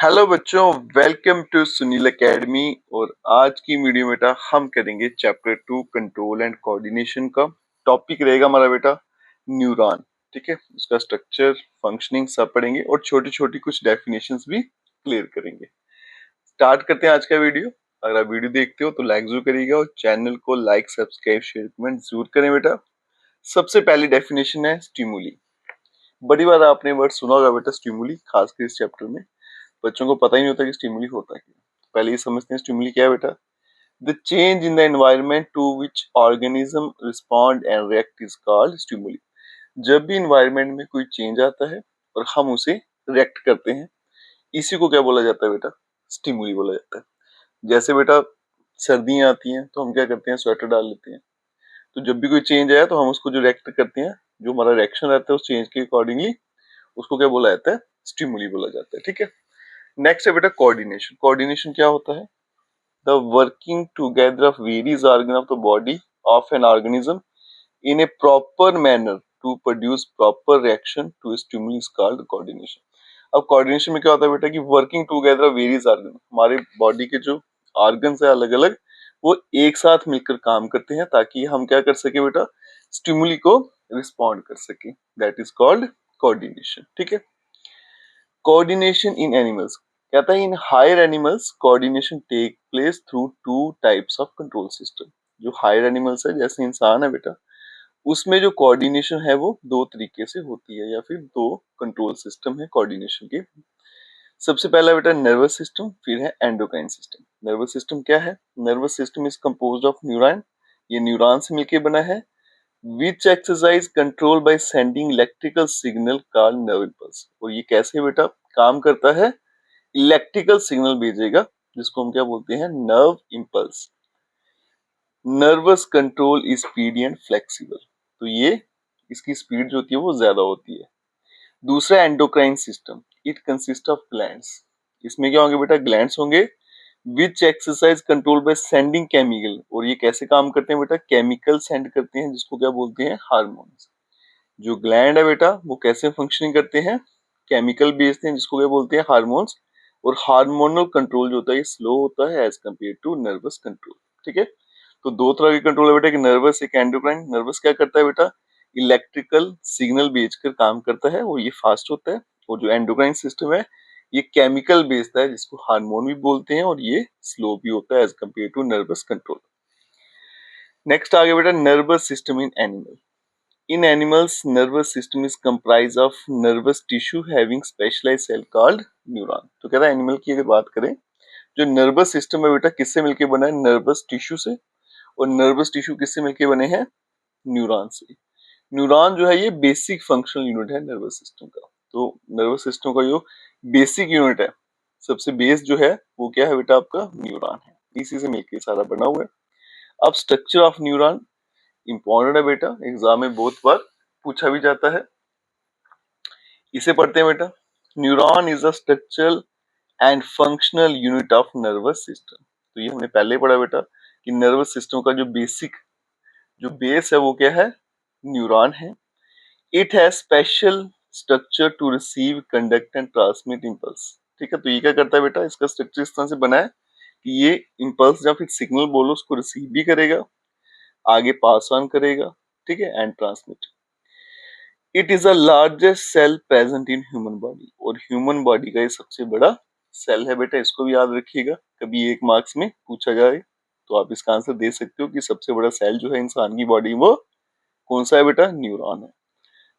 Hello बच्चों, welcome to Sunil academy. और आज की वीडियो में बेटा हम करेंगे चैप्टर 2 कंट्रोल एंड कोऑर्डिनेशन का। टॉपिक रहेगा हमारा बेटा न्यूरॉन। ठीक है, उसका स्ट्रक्चर, फंक्शनिंग सब पढ़ेंगे और छोटी छोटी कुछ डेफिनेशंस भी क्लियर करेंगे। स्टार्ट करते हैं आज का वीडियो। अगर आप वीडियो देखते हो तो लाइक जरूर करिएगा और चैनल को लाइक, सब्सक्राइब, शेयर, कमेंट जरूर करें बेटा। सबसे पहली डेफिनेशन है स्टिमुली। बड़ी बार आपने वर्ड सुना होगा बेटा स्टिमुली, खासकर इस चैप्टर में बच्चों को पता ही नहीं होता कि स्टिमुली होता है क्या। पहले ये समझते हैं स्टिमुली क्या है बेटा। The change in the environment to which organism respond and react is called stimuli. जब भी एनवायरनमेंट में कोई चेंज आता है और हम उसे रिएक्ट करते हैं, इसी को क्या बोला जाता है बेटा, स्टिमुली बोला जाता है। जैसे बेटा सर्दियां आती हैं तो हम क्या करते हैं, स्वेटर डाल लेते हैं। तो जब भी कोई चेंज आया तो हम उसको जो रिएक्ट करते हैं, जो हमारा रिएक्शन रहता है उस चेंज के अकॉर्डिंगली, उसको क्या बोला जाता है, स्टिमुली बोला जाता है। ठीक है। नेक्स्ट है बेटा कोऑर्डिनेशन। कोऑर्डिनेशन क्या होता है? The working together of various organ of the body of an organism in a proper manner to produce proper reaction to stimuli is called coordination. अब कोऑर्डिनेशन में क्या होता है बेटा कि working together of various organ, हमारे body के जो ऑर्गन्स है अलग अलग, वो एक साथ मिलकर काम करते हैं ताकि हम क्या कर सके बेटा, स्टिमुली को रिस्पॉन्ड कर सके। That is called coordination. ठीक है। कोऑर्डिनेशन इन एनिमल्स कहता है in higher animals coordination take place through two types of control system. जो हायर एनिमल्स है जैसे इंसान है बेटा, उसमें जो कोऑर्डिनेशन है वो दो तरीके से होती है या फिर दो कंट्रोल सिस्टम है कोऑर्डिनेशन के। सबसे पहला बेटा नर्वस सिस्टम, फिर है एंडोक्राइन सिस्टम। नर्वस सिस्टम क्या है? Nervous system is composed of neuron. ये न्यूरॉन से मिलकर बना है। which exercise control by sending electrical signal called nerve impulse। और ये कैसे बेटा काम करता है? इलेक्ट्रिकल सिग्नल भेजेगा जिसको हम क्या बोलते हैं, nerve impulse. Nervous control is speedy and flexible. तो ये इसकी स्पीड जो होती है वो ज्यादा होती है। दूसरा endocrine system, it consist of glands. इसमें क्या होंगे बेटा, ग्लैंड्स होंगे। विच exercise control by sending chemical. और ये कैसे काम करते हैं बेटा, केमिकल सेंड करते हैं जिसको क्या बोलते हैं, हार्मोन्स। जो ग्लैंड है बेटा वो कैसे फंक्शनिंग करते हैं, केमिकल बेस्ड हैं जिसको क्या बोलते हैं, हार्मोन्स। और हार्मोनल कंट्रोल जो होता है ये स्लो होता है as compare to nervous control. ठीक है। तो दो तरह के कंट्रोल है बेटा, एक नर्वस एक एंडोक्राइन। नर्वस क्या करता है बेटा, इलेक्ट्रिकल सिग्नल भेजकर काम करता है और ये फास्ट होता है। और जो एंडोक्राइन सिस्टम है ये केमिकल बेस्ड है जिसको हार्मोन भी बोलते हैं और ये स्लो भी होता है as compare to nervous control. Next आ गया बेटा nervous system in animal. In animals, nervous system is comprised of nervous tissue having specialized cell called neuron। तो कह रहा है एनिमल की अगर बात करें, जो नर्वस सिस्टम है बेटा किससे मिलके बना है, नर्वस टिश्यू से। और नर्वस टिश्यू किससे मिलके बने हैं, न्यूरॉन से। न्यूरॉन जो है ये बेसिक फंक्शनल यूनिट है नर्वस सिस्टम का। तो नर्वस सिस्टम का जो बेसिक यूनिट है, सबसे बेस जो है वो क्या है बेटा, आपका न्यूरॉन है। इसी से मिलके सारा बना हुआ है। अब स्ट्रक्चर ऑफ न्यूरॉन इंपॉर्टेंट है बेटा, एग्जाम में बहुत बार पूछा भी जाता है। इसे पढ़ते हैं बेटा। Neuron is a structural and functional unit of nervous system. तो ये हमने पहले पढ़ा बेटा कि नर्वस सिस्टम का जो बेसिक जो बेस है वो क्या है, न्यूरॉन है। It has special structure to receive, conduct and transmit impulse. ठीक है। तो ये क्या करता है बेटा, इसका स्ट्रक्चर इस तरह से बना है कि ये इंपल्स या फिर सिग्नल बोलो उसको रिसीव भी करेगा, आगे पास ऑन करेगा। ठीक है, and transmit. It is the largest cell present in human body. और ह्यूमन बॉडी का ये सबसे बड़ा सेल है बेटा, इसको भी याद रखिएगा। कभी एक मार्क्स में पूछा जाए तो आप इसका आंसर दे सकते हो कि सबसे बड़ा सेल जो है इंसान की बॉडी में वो कौन सा है बेटा, न्यूरॉन है।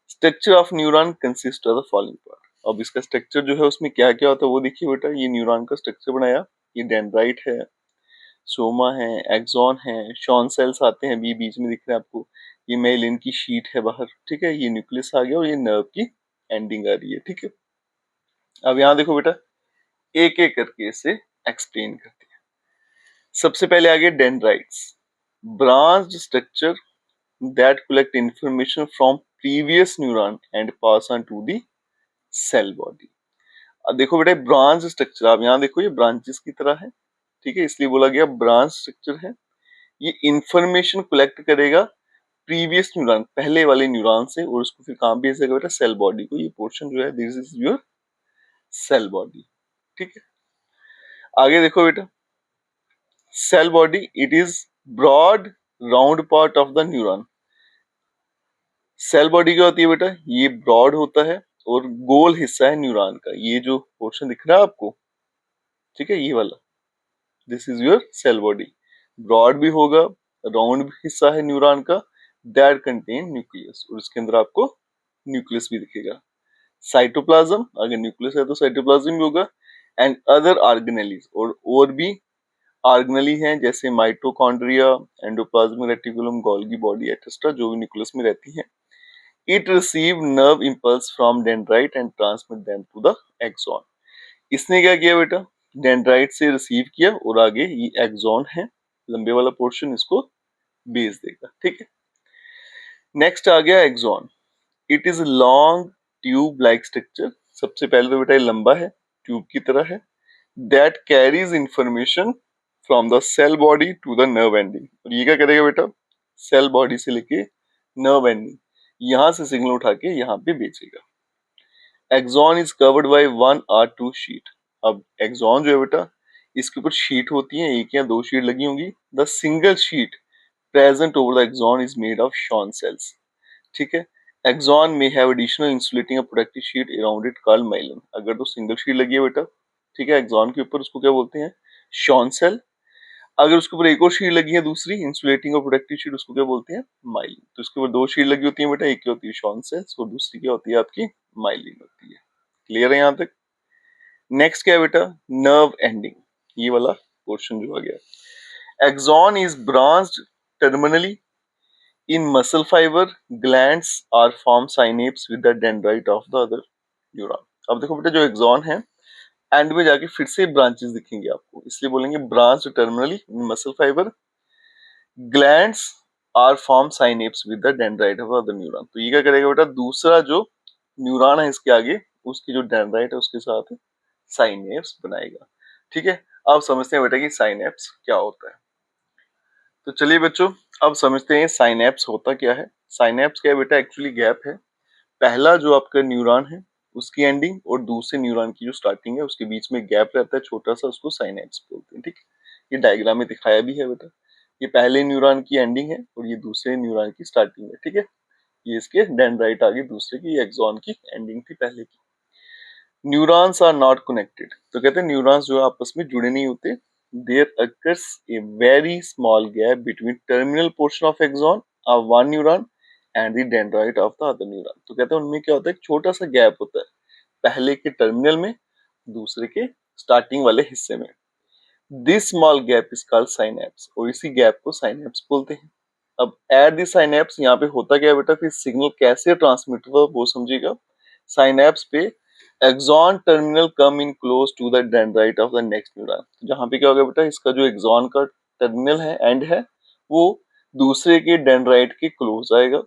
Structure of neuron consist of the following part. अब इसका स्ट्रक्चर जो है उसमें क्या क्या होता है वो देखिए बेटा। ये न्यूरॉन का स्ट्रक्चर बनाया, ये डेंड्राइट है, सोमा है, एक्सॉन है, शॉन सेल्स आते हैं, बीच में दिख रहे हैं आपको। ये मेलिन की शीट है बाहर। ठीक है, ये न्यूक्लियस आ गया और ये नर्व की एंडिंग आ रही है। ठीक है। अब यहाँ देखो बेटा, एक एक करके इसे एक्सप्लेन करते हैं। सबसे पहले आ गया dendrites, branch structure that collect information from previous neuron and pass on to the cell body. अब देखो बेटा ब्रांच स्ट्रक्चर, आप यहाँ देखो ये ब्रांचेस की तरह है। ठीक है, इसलिए बोला गया ब्रांच स्ट्रक्चर है। ये इंफॉर्मेशन कलेक्ट करेगा प्रीवियस न्यूरॉन, पहले वाले न्यूरॉन से, और उसको फिर कहाँ भेजेगा बेटा, सेल बॉडी को। ये पोर्शन जो है this is your cell body. ठीक है, आगे देखो बेटा, cell body it is broad round part of the neuron. Cell body क्या होती है बेटा, ये ब्रॉड होता है और गोल हिस्सा है न्यूरॉन का, ये जो पोर्शन दिख रहा है आपको, ठीक है, ये वाला, this is your cell body. Broad भी होगा, राउंड भी हिस्सा है न्यूरॉन का, दैट कंटेन न्यूक्लियस, और इसके अंदर आपको न्यूक्लियस भी दिखेगा। साइटोप्लाज्म, अगर न्यूक्लियस है तो साइटोप्लाज्म भी होगा, एंड अदर ऑर्गेनेलीज, और भी ऑर्गेनेली हैं जैसे mitochondria, endoplasmic reticulum, Golgi body etcetera, जो भी न्यूक्लियस में रहती हैं। It receive nerve impulse from dendrite and transmit them to the axon. इसने क्या किया बेटा, डेंड्राइट से रिसीव किया और आगे ये एक्सॉन है, लंबे वाला पोर्शन, इसको भेज देगा। ठीक है, नेक्स्ट आ गया axon. It is long tube like structure. सबसे पहले तो बेटा ये लंबा है, ट्यूब की तरह है, that carries information from the cell body to the nerve ending. और ये क्या करेगा बेटा, सेल बॉडी से लेके नर्व एंडिंग, यहां से सिग्नल उठा के यहाँ पे भेजेगा। Axon is covered by 1 or 2 sheet. अब एक्सॉन जो है बेटा, इसके ऊपर शीट होती है, एक या दो शीट लगी होंगी। The single sheet present over the axon is made of Schwann cells. ठीक है, एक्सॉन में have additional insulating protective sheet around it called myelin. अगर तो सिंगल शीट लगी है बेटा, ठीक है, एक्सॉन के ऊपर, उसको क्या बोलते हैं, शॉन सेल। अगर उसके ऊपर एक और शीट लगी है दूसरी इंसुलेटिंग और प्रोटेक्टिव शीट, उसको क्या बोलते हैं, माइलिन। तो इसके ऊपर दो शीट लगी होती है बेटा, एक क्या होती है शॉन सेल्स और दूसरी क्या होती है आपकी माइलिन होती है। क्लियर है यहाँ तक? नेक्स्ट क्या है बेटा, नर्व एंडिंग, ये वाला पोर्शन जो आ गया। Axon is branched terminally in muscle fibre, glands or form synapse with the dendrite of the other neuron. अब देखो बेटा, जो एक्सॉन है एंड में जाके फिर से ब्रांचेस दिखेंगे आपको, इसलिए बोलेंगे branch terminally in muscle fibre, glands or form synapse with the dendrite of the neuron. तो ये क्या करेगा बेटा, दूसरा जो न्यूरॉन है इसके आगे, उसकी जो डेंड्राइट है उसके साथ साइनेप्स बनाएगा। ठीक है, अब समझते हैं बेटा कि साइनेप्स क्या होता है। तो चलिए बच्चों, अब समझते हैं साइनेप्स होता क्या है। साइनेप्स क्या है बेटा, एक्चुअली गैप है, पहला जो आपका न्यूरॉन है उसकी एंडिंग और दूसरे न्यूरॉन की जो स्टार्टिंग है उसके बीच में गैप रहता है छोटा सा, उसको साइनेप्स बोलते हैं। ठीक, ये डायग्राम में दिखाया भी है बेटा, ये पहले न्यूरॉन की एंडिंग है और ये दूसरे न्यूरॉन की स्टार्टिंग है। ठीक है, ये इसके डेंड्राइट आगे दूसरे की, एक्सॉन की एंडिंग थी पहले की। न्यूरॉन्स आर नॉट कनेक्टेड, तो कहते हैं न्यूरॉन्स जो आपस में जुड़े नहीं होते। There occurs a very small gap between terminal portion of axon of one neuron and the dendrite of the other neuron. तो कहते हैं उनमें क्या होता है, एक छोटा सा गैप होता है, पहले के टर्मिनल में, दूसरे के स्टार्टिंग वाले हिस्से में। This small gap is called synapse, और इसी गैप को साइनेप्स बोलते हैं। अब एट द साइनेप्स यहाँ पे होता क्या है बेटा, फिर सिग्नल कैसे ट्रांसमिट होगा वो समझिएगा। साइनेप्स पे axon terminal come in close to the dendrite of the next neuron. जहाँ पे क्या होगा बेटा, इसका जो एक्सॉन का टर्मिनल है, एंड है, वो दूसरे के डेंड्राइट के क्लोज आएगा।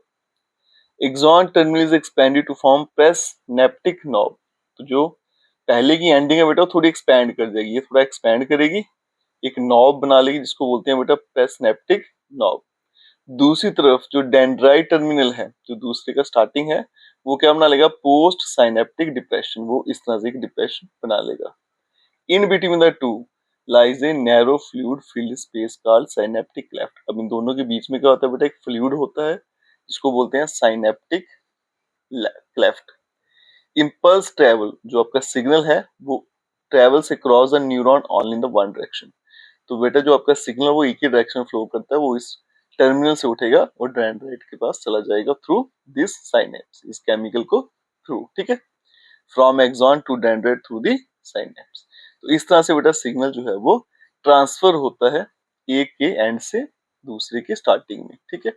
Axon terminal is expanded to form presynaptic knob. तो जो पहले की एंडिंग है बेटा, वो थोड़ी एक्सपैंड कर जाएगी, ये थोड़ा एक्सपैंड करेगी, एक नॉब बना लेगी जिसको बोलते हैं बेटा प्रेस्नेप्टिक नॉब। दूसरी तरफ जो डेंड्राइट टर्मिनल है, जो दूसरे का स्टार्टिंग है, वो क्या बना लेगा, पोस्ट साइनेप्टिक डिप्रेशन, वो इस तरह से एक डिप्रेशन बना लेगा। In between the two lies a narrow fluid filled space called synaptic cleft. अब इन दोनों के बीच में क्या होता है बेटा, एक फ्लूइड होता है जिसको बोलते हैं साइनेप्टिक क्लेफ्ट। इम्पल्स ट्रेवल, जो आपका सिग्नल है वो ट्रेवल से cross the neuron only in the one direction. तो बेटा जो आपका सिग्नल वो एक ही डायरेक्शन फ्लो करता है, वो इस टर्मिनल से उठेगा और डेंड्राइट के पास चला जाएगा थ्रू दिस साइनेप्स, इस केमिकल को थ्रू। ठीक है, from axon to dendrite through the synapse. तो इस तरह से बेटा सिग्नल जो है वो ट्रांसफर होता है एक के एंड से दूसरे के स्टार्टिंग में। ठीक है,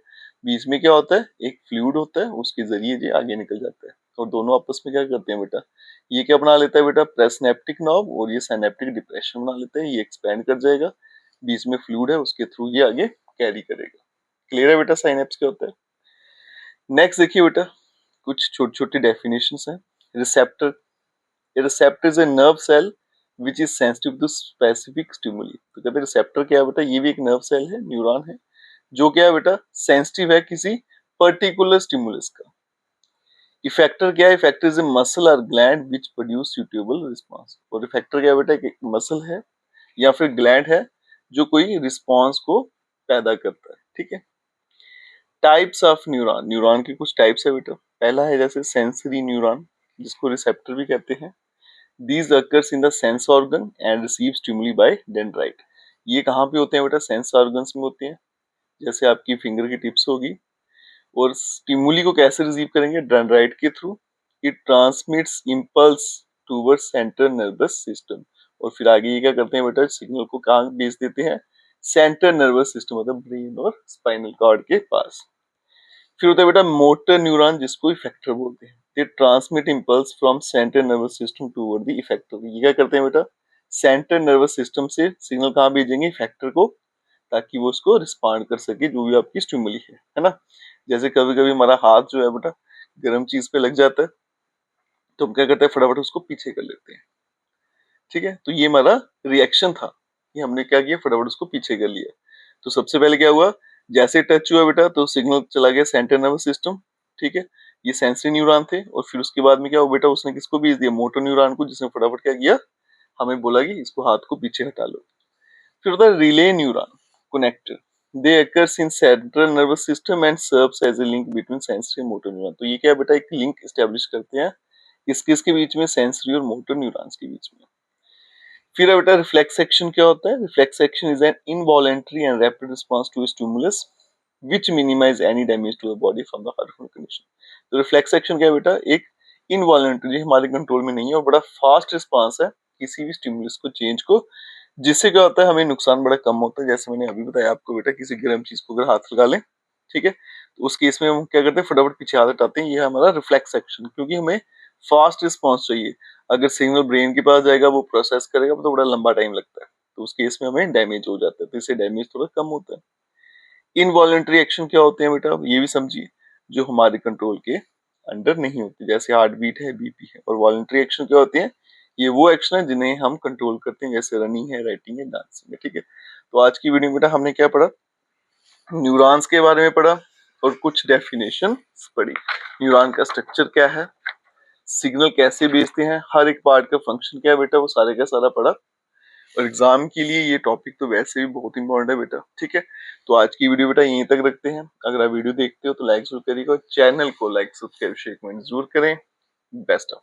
बीच में क्या होता है, एक फ्लूइड होता है, उसके जरिए ये आगे निकल जाता है और दोनों आपस में क्या करते हैं बेटा, ये क्या बना लेता है बेटा, प्रेस्नेप्टिक नॉब, और ये साइनेप्टिक डिप्रेशन बना लेता है, ये एक्सपैंड कर जाएगा, बीच में फ्लूइड है उसके थ्रू ये आगे कैरी करेगा। क्लियर है बेटा साइनेप्स क्या होता है? नेक्स्ट देखिए बेटा, कुछ छोटी छोटी डेफिनेशंस हैं। Receptor, a receptor is a nerve cell which is sensitive to specific stimuli। तो कहते हैं रिसेप्टर क्या है बेटा, ये भी एक नर्व सेल है, न्यूरॉन है, जो क्या है बेटा, सेंसिटिव है किसी पर्टिकुलर स्टिमुलस का। इफेक्टर क्या है? इफेक्टर इज ए मसल और gland which produce suitable response. और इफेक्टर क्या है बेटा? एक मसल है या फिर ग्लैंड है जो कोई रिस्पॉन्स को पैदा करता है, ठीक है। टाइप्स ऑफ न्यूरॉन, न्यूरॉन की कुछ टाइप्स है बेटा। पहला है जैसे सेंसरी न्यूरॉन, जिसको रिसेप्टर भी कहते हैं। These occurs in the sense organ and receive stimuli by dendrite. ये कहाँ पे होते हैं बेटा? सेंस ऑर्गन्स में होते हैं, जैसे आपकी फिंगर की टिप्स होगी। और स्टिमुली को कैसे रिसीव करेंगे? डेंड्राइट के through. It transmits impulse towards central nervous system. और फिर आगे ये क्या करते हैं बेटा? सिग्नल को कहाँ भेज देते हैं? सेंट्रल नर्वस सिस्टम मतलब ब्रेन और स्पाइनल कॉर्ड के पास। फिर होता है बेटा मोटर न्यूरॉन, जिसको इफेक्टर बोलते हैं। They transmit impulse from central nervous system toward the effector. ये क्या करते हैं बेटा? सेंट्रल नर्वस सिस्टम से सिग्नल कहाँ भेजेंगे? इफेक्टर को, ताकि वो उसको रिस्पॉन्ड कर सके जो भी आपकी स्टिमुली है ना। जैसे कभी कभी हमारा हाथ जो है बेटा गर्म चीज पे लग जाता है, तो हम क्या करते हैं? फटाफट उसको पीछे कर लेते हैं, ठीक है। तो ये हमारा रिएक्शन था, ये हमने क्या किया? फटाफट उसको पीछे कर लिया। तो सबसे पहले क्या हुआ? जैसे टच हुआ बेटा तो सिग्नल चला गया सेंट्रल नर्वस सिस्टम, ठीक है। ये सेंसरी न्यूरॉन थे। और फिर उसके बाद में क्या हुआ बेटा? उसने किसको भेज दिया? मोटर न्यूरॉन को, जिसने फटाफट क्या किया? हमें बोला कि इसको हाथ को पीछे हटा लो। फिर होता है relay neuron connector. They occurs in central nervous system and serves as a link between sensory motor neuron. तो ये क्या है बेटा? एक लिंक एस्टेब्लिश करते हैं किसके बीच में? सेंसरी और मोटर न्यूरॉन्स के बीच में। फिर है बेटा रिफ्लेक्स एक्शन। क्या होता है? Reflex action is an involuntary and rapid response to stimulus which minimise any damage to the body from the harmful condition. तो रिफ्लेक्स एक्शन क्या है बेटा? एक इनवॉलेंटरी, हमारे कंट्रोल में नहीं है, और बड़ा फास्ट रिस्पॉन्स है किसी भी स्टिमुलस को, चेंज को, जिससे क्या होता है? हमें नुकसान बड़ा कम होता है। जैसे मैंने अभी बताया आपको बेटा, किसी गर्म चीज को अगर हाथ लगा लें, ठीक है, तो उस केस में हम क्या करते हैं? फटाफट पीछे हाथ हटाते हैं। ये है हमारा रिफ्लेक्स एक्शन, क्योंकि हमें फास्ट रिस्पॉन्स चाहिए। अगर सिग्नल ब्रेन के पास जाएगा, वो प्रोसेस करेगा, तो बड़ा लंबा टाइम लगता है, तो उस केस में हमें डैमेज हो जाता है। तो इससे डैमेज थोड़ा कम होता है। इनवॉलेंटरी एक्शन क्या होते हैं बेटा? ये भी समझिए, जो हमारे कंट्रोल के अंडर नहीं होते, जैसे हार्ट बीट है, बीपी है। और वॉलेंटरी एक्शन क्या होते हैं? ये वो एक्शन है जिन्हें हम कंट्रोल करते हैं, जैसे रनिंग है, राइटिंग है, डांसिंग है, ठीक है। तो आज की वीडियो में बेटा हमने क्या पढ़ा? न्यूरॉन्स के बारे में पढ़ा और कुछ डेफिनेशन पढ़ी। न्यूरॉन का स्ट्रक्चर क्या है, सिग्नल कैसे भेजते हैं, हर एक पार्ट का फंक्शन क्या है बेटा, वो सारे का सारा पढ़ा। और एग्जाम के लिए ये टॉपिक तो वैसे भी बहुत इंपॉर्टेंट है बेटा, ठीक है। तो आज की वीडियो बेटा यहीं तक रखते हैं। अगर आप वीडियो देखते हो तो लाइक जरूर करिएगा, चैनल को लाइक, सब्सक्राइब, शेयर, कमेंट जरूर करें। Best of